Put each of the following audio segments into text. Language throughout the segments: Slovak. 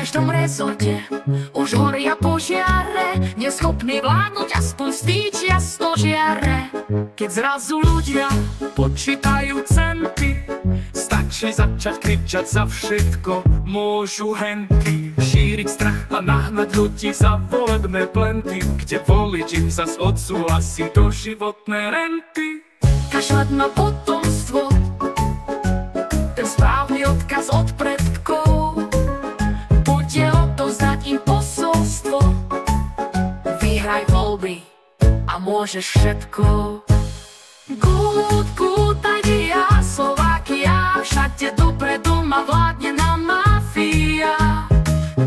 každom rezorte už horia požiare, neschopní vládnuť aspoň vstýčia stožiare. Keď zrazu ľudia počítajú centy, stačí začať kričať za všetko, môžu henty. Šíriť strach a nahnať ľudí za volebné plenty, kde volič im zas odsúhlasí doživotné renty. Kašľať na potomstvo, ten správny odkaz od predkov, poďte odovzdať im posolstvo. Vyhraj voľby a môžeš všetko. Good, good idea, Slovakia, všade dopredu ma vládne nám mafia.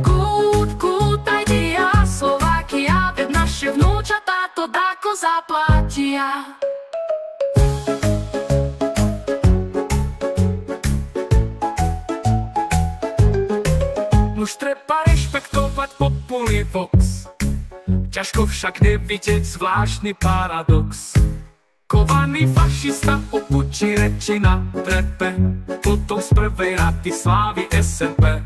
Good, good idea, Slovakia, veď naše vnúčatá to dáko zaplatia. Už treba rešpektovať populi vox, ťažko však nevidieť zvláštny paradox. Kovaný fašista opučí reči na trepe, potom z prvej rady slávi SNP.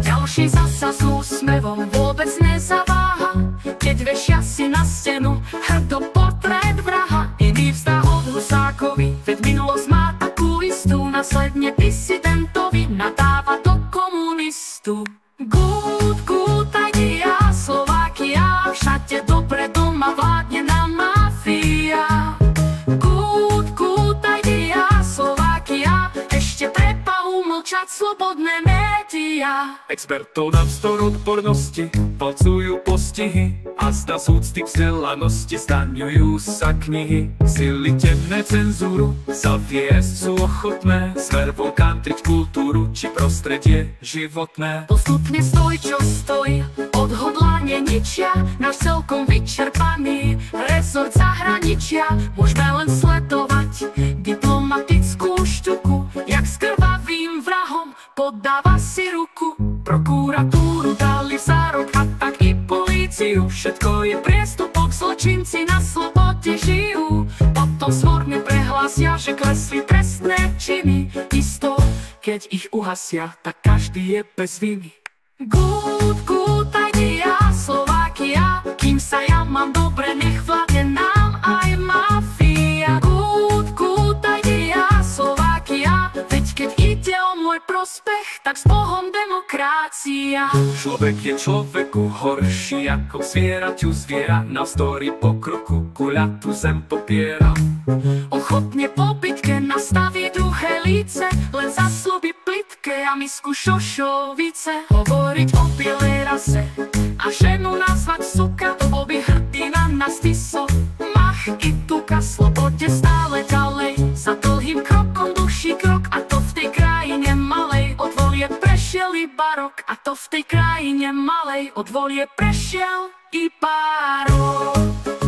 Ďalší zasa s úsmevom vôbec nezaváha, keď vešia si na stenu hrdo portrét vraha. Iný vzdá od Husákovi, veď minulosť má takú istú, následne disidentovi nadáva do komunistu. Good, good idea, Slovakia, všade dopredu ma vládne nám mafia. Good, good idea, Slovakia, ešte treba umlčať slobodné médiá. Expertov navzdor odbornosti valcujú postihy a zda z úcty k vzdelanosti zdaňujú sa knihy. Sily temné cenzúru zaviesť sú ochotné, s vervou kantriť kultúru či prostredie životné. Postupne stoj, čo stojí, odhodlanie ničia náš celkom vyčerpaný rezort zahraničia. Môžeme len sledovať diplomatickú štuku, jak s krvavým vrahom podáva si ruku. Prokuratúru dali za rok a tak i políciu, všetko je priestupok, zločinci na slobode žijú. Potom svorne prehlásia, že klesli trestné činy, isto keď ich uhasia, tak každý je bez viny. Good, good idea, Slovakia, kým sa ja mám dobre, nech vládne nám aj mafia. Good, good idea, Slovakia, veď keď ide o môj prospech, tak s Bohom demokrácia. Človek je človeku horší ako zvieraťu zviera, navzdory pokroku guľatú zem popiera. Ochotne po bitke nastaví druhé líce, len za sľuby plitké a misku šošovice. Hovoriť o bielej rase a ženu nazvať suka, to bol by hrdina na stiso. Mach i tuka, slobode stále ďalej, za dlhým krokom dlhší krok, a to v tej krajine malej. Od volie prešiel iba rok, a to v tej krajine malej. Od volie prešiel iba rok.